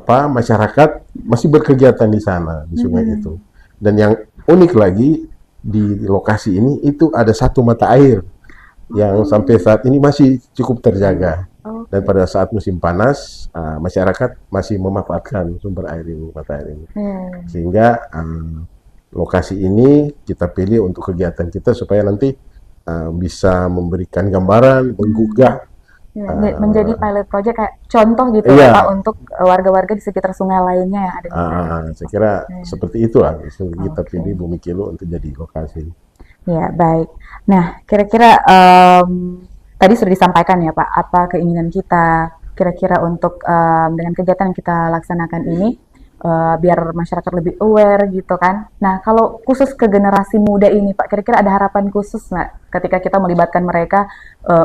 masyarakat masih berkegiatan di sana di sungai itu. Dan yang unik lagi di lokasi ini itu ada satu mata air yang sampai saat ini masih cukup terjaga. Dan pada saat musim panas, masyarakat masih memanfaatkan sumber air ini, mata air ini. Sehingga lokasi ini kita pilih untuk kegiatan kita supaya nanti bisa memberikan gambaran, menggugah. Menjadi pilot project kayak contoh gitu ya Pak untuk warga-warga di sekitar sungai lainnya yang ada di sana. Saya kira seperti itulah kita pilih Bumi Kilo untuk jadi lokasi. Ya, baik. Nah, kira-kira tadi sudah disampaikan ya Pak, apa keinginan kita kira-kira untuk dengan kegiatan yang kita laksanakan ini, biar masyarakat lebih aware gitu kan. Nah, kalau khusus ke generasi muda ini Pak, kira-kira ada harapan khusus nggak ketika kita melibatkan mereka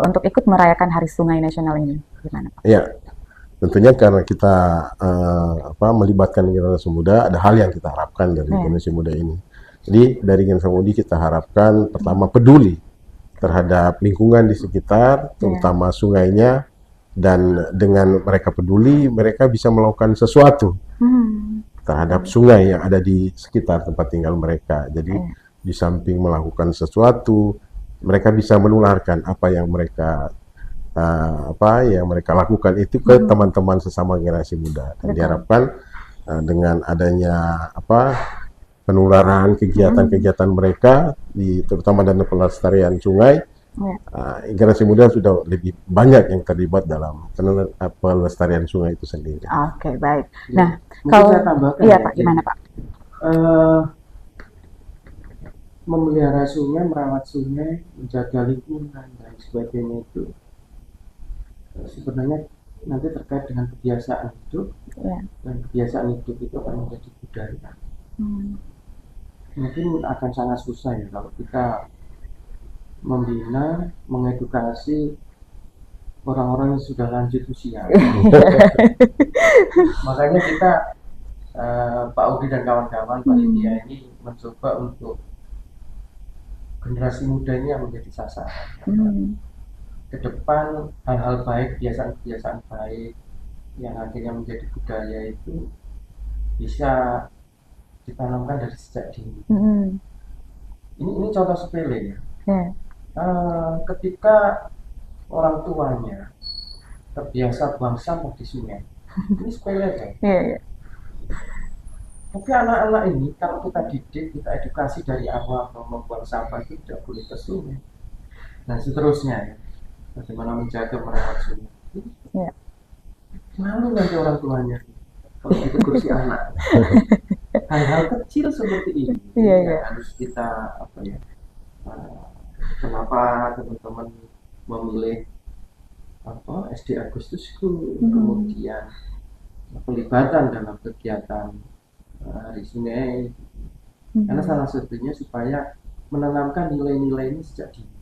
untuk ikut merayakan Hari Sungai Nasional ini? Gimana Pak? Ya, tentunya karena kita melibatkan generasi muda, ada hal yang kita harapkan dari generasi muda ini. Jadi dari generasi muda kita harapkan pertama peduli terhadap lingkungan di sekitar, terutama sungainya, dan dengan mereka peduli, mereka bisa melakukan sesuatu terhadap sungai yang ada di sekitar tempat tinggal mereka. Jadi di samping melakukan sesuatu, mereka bisa menularkan apa yang mereka lakukan itu ke teman-teman sesama generasi muda. Dan diharapkan dengan adanya penularan kegiatan-kegiatan mereka terutama dalam pelestarian sungai, generasi muda sudah lebih banyak yang terlibat dalam pelestarian sungai itu sendiri. Oke, baik. Nah, kalau saya tambahkan, iya Pak, gimana Pak? Memelihara sungai, merawat sungai, menjaga lingkungan dan sebagainya itu sebenarnya nanti terkait dengan kebiasaan hidup, dan kebiasaan hidup itu akan menjadi budaya. Mungkin akan sangat susah ya kalau kita membina, mengedukasi orang-orang yang sudah lanjut usia. Makanya kita Pak Udi dan kawan-kawan panitia ini mencoba untuk generasi muda ini yang menjadi sasaran. Ke depan hal-hal baik, kebiasaan-kebiasaan baik yang akhirnya menjadi budaya itu bisa ditanamkan dari sejak dini. Ini contoh sepele ya. Ketika orang tuanya terbiasa buang sampah di sungai, ini sepele kan? Tapi anak-anak ini kalau kita didik, kita edukasi dari awal bahwa membuang sampah itu tidak boleh ke sungai. Nah seterusnya ya, bagaimana menjaga merawat sungai. Malu nanti orang tuanya kalau ditegur si anak. Hal-hal kecil seperti ini harus kita kenapa teman-teman memilih SD Agustusku, kemudian pelibatan dalam kegiatan hari sungai. Karena salah satunya supaya menanamkan nilai-nilai ini sejak dini.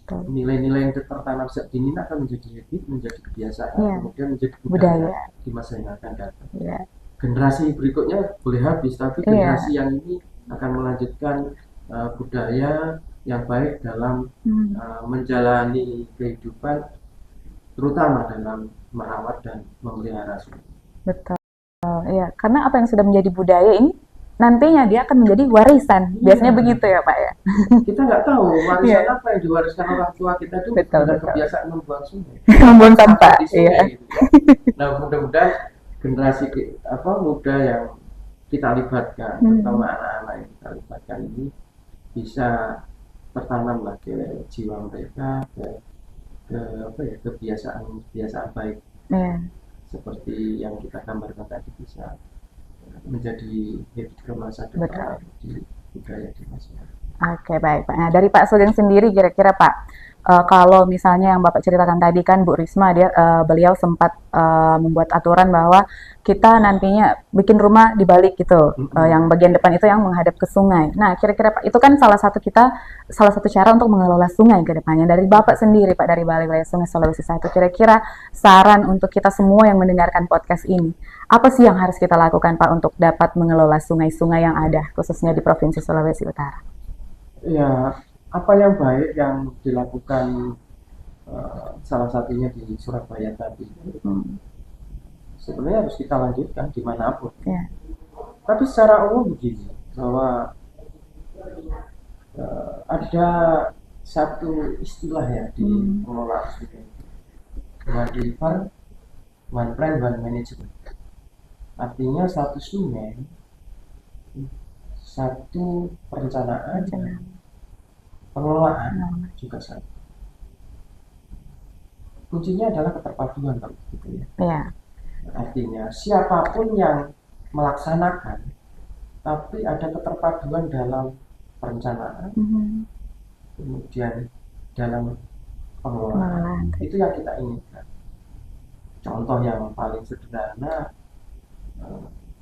Nilai-nilai yang tertanam sejak dini akan menjadi habit, menjadi kebiasaan, kemudian menjadi budaya di masa yang akan datang. Generasi berikutnya boleh habis, tapi generasi yang ini akan melanjutkan budaya yang baik dalam menjalani kehidupan, terutama dalam merawat dan memelihara sungai. Betul, ya. Karena apa yang sudah menjadi budaya ini nantinya dia akan menjadi warisan. Biasanya begitu ya Pak ya. Kita nggak tahu warisan apa yang diwariskan orang tua kita itu dengan kebiasaan membuang sungai. Membuang sampah. Gitu, ya. Nah mudah-mudahan generasi muda yang kita libatkan, terutama anak-anak yang kita libatkan ini bisa tertanam lah ke jiwa mereka, ke kebiasaan baik. Seperti yang kita gambarkan tadi bisa menjadi habit ke masa depan di budaya di masyarakat. Oke, baik Pak. Nah, dari Pak Sugeng sendiri kira-kira Pak, kalau misalnya yang Bapak ceritakan tadi kan Bu Risma beliau sempat membuat aturan bahwa kita nantinya bikin rumah di balik gitu, yang bagian depan itu yang menghadap ke sungai. Nah, kira-kira Pak, itu kan salah satu cara untuk mengelola sungai ke depannya. Dari Bapak sendiri Pak, dari Balai Wilayah Sungai Sulawesi Selatan, kira-kira saran untuk kita semua yang mendengarkan podcast ini, apa sih yang harus kita lakukan Pak untuk dapat mengelola sungai-sungai yang ada, khususnya di Provinsi Sulawesi Utara? Ya, apa yang baik yang dilakukan salah satunya di Surabaya tadi, sebenarnya harus kita lanjutkan dimanapun. Tapi secara umum begini, bahwa ada satu istilah ya di pengelolaan sungai, one river, one plan, one management. Artinya satu sungai, satu perencanaan, pengelolaan juga satu. Kuncinya adalah keterpaduan kalau gitu ya. Artinya siapapun yang melaksanakan, tapi ada keterpaduan dalam perencanaan, kemudian dalam pengelolaan, itu yang kita inginkan. Contoh yang paling sederhana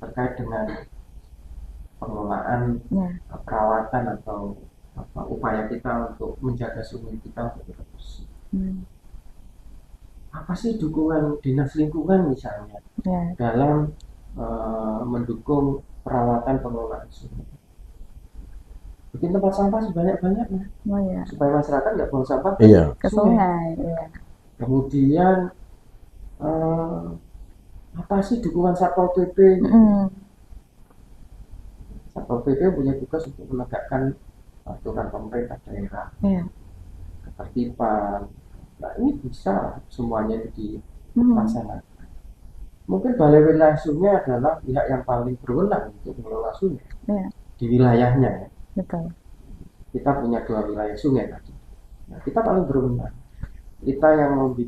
terkait dengan pengelolaan perawatan atau upaya kita untuk menjaga sungai kita untuk tetap bersih. Apa sih dukungan dinas lingkungan misalnya dalam mendukung perawatan pengelolaan sungai? Bikin tempat sampah sebanyak-banyaknya supaya masyarakat nggak buang sampah ke sungai. Kemudian apa sih dukungan Satpol PP? Satpol PP punya tugas untuk menegakkan aturan pemerintah daerah, ketertiban. Nah ini bisa semuanya dilaksanakan. Mungkin Balai Wilayah Sungai adalah pihak yang paling berwenang untuk mengelola sungai di wilayahnya. Betul. Kita punya 2 wilayah sungai tadi. Nah, kita paling berwenang. Kita yang membuat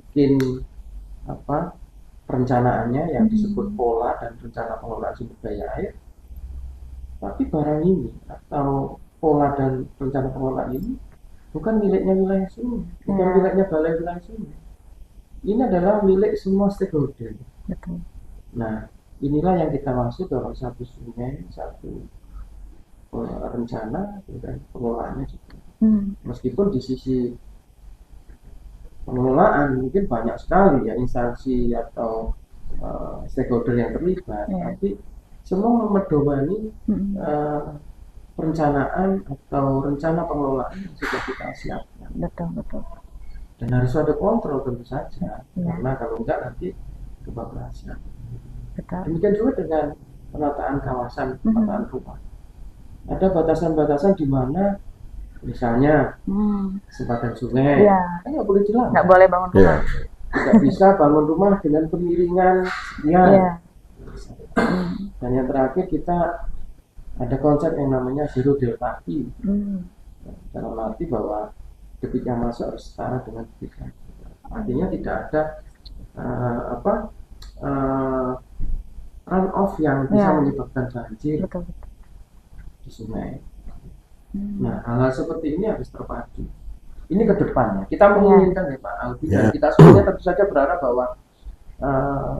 perencanaannya yang disebut pola dan rencana pengelolaan sumber daya air. Tapi barang ini atau pola dan rencana pengelolaan ini bukan miliknya wilayah sungai, bukan miliknya Balai Wilayah Sungai. Ini adalah milik semua stakeholder. Betul. Nah, inilah yang kita maksud dalam satu sungai, satu rencana dan pengelolaannya juga. Meskipun di sisi pengelolaan mungkin banyak sekali ya instansi atau stakeholder yang terlibat, tapi semua memedomani perencanaan atau rencana pengelolaan yang sudah kita siapkan. Betul. Dan harus ada kontrol tentu saja, karena kalau enggak nanti kebablasan. Demikian juga dengan penataan kawasan, penataan rumah. Ada batasan-batasan di mana misalnya sempadan sungai, kan nggak boleh dilarang. Nggak boleh bangun rumah. Tidak bisa bangun rumah dengan pemiringan sekian. Dan yang terakhir kita ada konsep yang namanya zero delta P. Dalam arti bahwa debit yang masuk harus setara dengan debit yang keluar. Artinya tidak ada run off yang bisa menyebabkan banjir di sungai. Nah, hal-hal seperti ini harus terpadu. Ini ke depannya. Kita menginginkan ya Pak Aldi, dan kita semuanya tentu saja berharap bahwa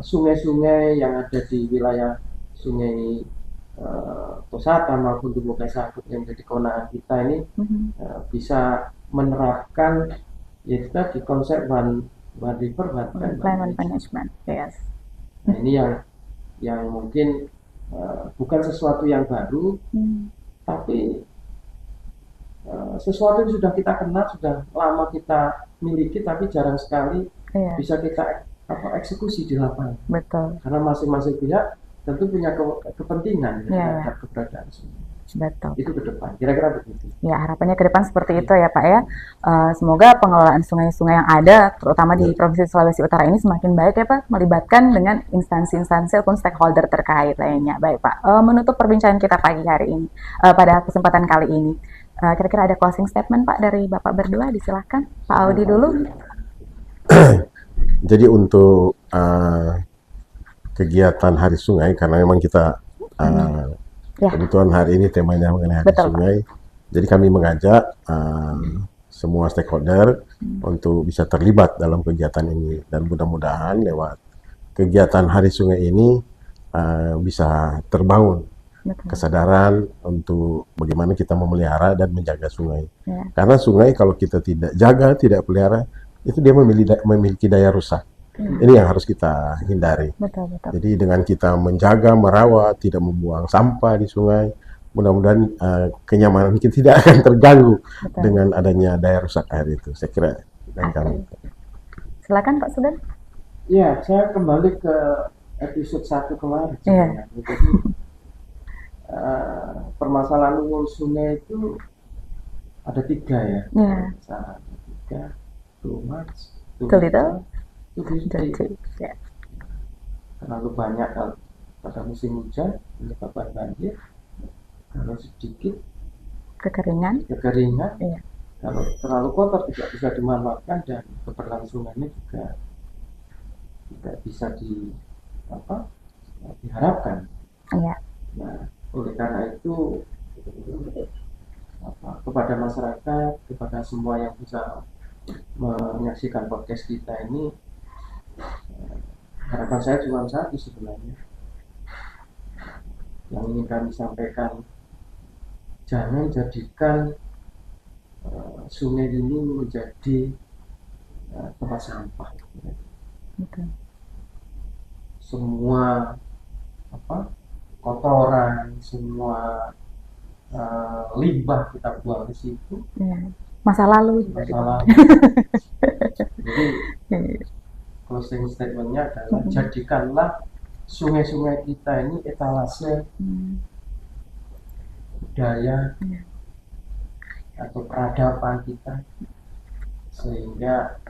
sungai-sungai yang ada di wilayah sungai Tosata maupun Tubuh Kesakut yang menjadi kewenangan kita ini bisa menerapkan yaitu tadi konsep one river one management. Yes. Nah, ini yang mungkin bukan sesuatu yang baru, tapi sesuatu yang sudah kita kenal, sudah lama kita miliki, tapi jarang sekali bisa kita eksekusi di lapangan. Betul. Karena masing-masing pihak tentu punya kepentingan terhadap keberadaan sungai. Betul. Itu ke depan, kira-kira begitu. Ya, harapannya ke depan seperti itu ya Pak ya. Semoga pengelolaan sungai-sungai yang ada, terutama di Provinsi Sulawesi Utara ini semakin baik ya Pak, melibatkan dengan instansi-instansi ataupun stakeholder terkait lainnya. Baik Pak, menutup perbincangan kita pagi hari ini, pada kesempatan kali ini. Kira-kira ada closing statement Pak dari Bapak berdua, disilahkan. Pak Audi dulu. Jadi untuk kegiatan Hari Sungai, karena memang kita kebetulan hari ini temanya mengenai Hari Sungai, jadi kami mengajak semua stakeholder untuk bisa terlibat dalam kegiatan ini, dan mudah-mudahan lewat kegiatan Hari Sungai ini bisa terbangun kesadaran untuk bagaimana kita memelihara dan menjaga sungai. Karena sungai kalau kita tidak jaga, tidak pelihara, itu dia memiliki daya rusak. Ini yang harus kita hindari. Betul. Jadi dengan kita menjaga, merawat, tidak membuang sampah di sungai, mudah-mudahan kenyamanan kita tidak akan terganggu dengan adanya daya rusak air itu. Saya kira dari kami. Silakan Pak Sugeng. Ya, saya kembali ke episode 1 kemarin. Jadi permasalahan hulu sungai itu ada 3 ya. Salah 3, too much, too little. Terlalu banyak pada musim hujan menyebabkan banjir, kalau sedikit kekeringan. Kalau terlalu kotor tidak bisa dimanfaatkan, dan keberlangsungannya juga tidak bisa diharapkan. Nah, oleh karena itu kepada masyarakat, kepada semua yang bisa menyaksikan podcast kita ini, harapan saya cuma satu sebenarnya yang ingin kami sampaikan: jangan jadikan sungai ini menjadi tempat sampah. Semua kotoran, semua limbah kita buang ke situ. Masa lalu. Jadi closing statementnya adalah jadikanlah sungai-sungai kita ini etalase budaya atau peradaban kita, sehingga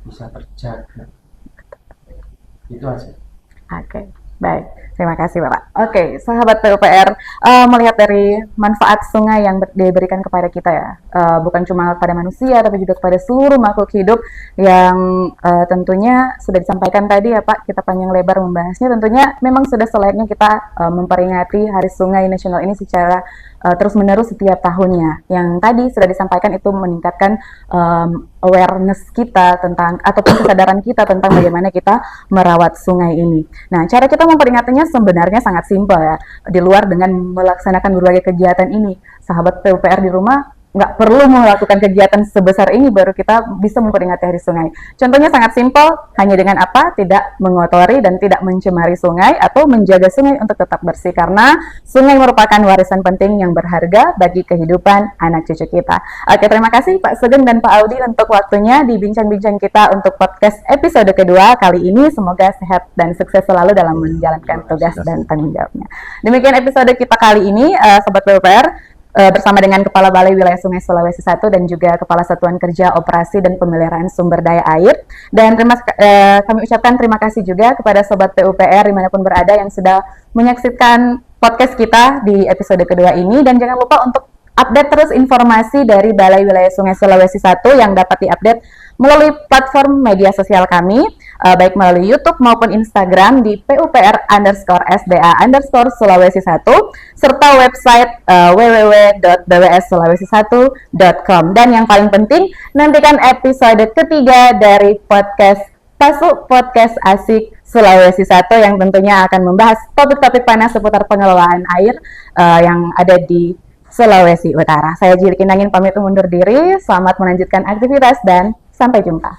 bisa terjaga. Itu aja. Oke. Baik, terima kasih Bapak. Oke, sahabat PUPR, melihat dari manfaat sungai yang diberikan kepada kita ya, bukan cuma pada manusia, tapi juga kepada seluruh makhluk hidup yang tentunya sudah disampaikan tadi ya Pak, kita panjang lebar membahasnya. Tentunya memang sudah selayaknya kita memperingati Hari Sungai Nasional ini secara terus-menerus setiap tahunnya. Yang tadi sudah disampaikan itu meningkatkan awareness kita tentang, ataupun kesadaran kita tentang bagaimana kita merawat sungai ini. Nah, cara kita memperingatinya sebenarnya sangat simpel ya. Di luar dengan melaksanakan berbagai kegiatan ini, sahabat PUPR di rumah nggak perlu melakukan kegiatan sebesar ini baru kita bisa memperingati Hari Sungai. Contohnya sangat simpel, hanya dengan apa? Tidak mengotori dan tidak mencemari sungai, atau menjaga sungai untuk tetap bersih, karena sungai merupakan warisan penting yang berharga bagi kehidupan anak cucu kita. Oke, terima kasih Pak Sugeng dan Pak Audi untuk waktunya di bincang-bincang kita untuk podcast episode kedua kali ini. Semoga sehat dan sukses selalu dalam menjalankan tugas dan tanggung jawabnya. Demikian episode kita kali ini, Sobat PUPR. Bersama dengan Kepala Balai Wilayah Sungai Sulawesi 1 dan juga Kepala Satuan Kerja Operasi dan Pemeliharaan Sumber Daya Air. Dan kami ucapkan terima kasih juga kepada Sobat PUPR dimanapun berada yang sudah menyaksikan podcast kita di episode kedua ini. Dan jangan lupa untuk update terus informasi dari Balai Wilayah Sungai Sulawesi 1 yang dapat diupdate melalui platform media sosial kami, baik melalui YouTube maupun Instagram di PUPR_SDA_Sulawesi 1, serta website www.bws-sulawesi1.com. Dan yang paling penting, nantikan episode ketiga dari podcast Pasu Podcast Asik Sulawesi 1 yang tentunya akan membahas topik-topik panas seputar pengelolaan air yang ada di Sulawesi Utara. Saya Jili Kinangin pamit undur diri, selamat melanjutkan aktivitas dan sampai jumpa.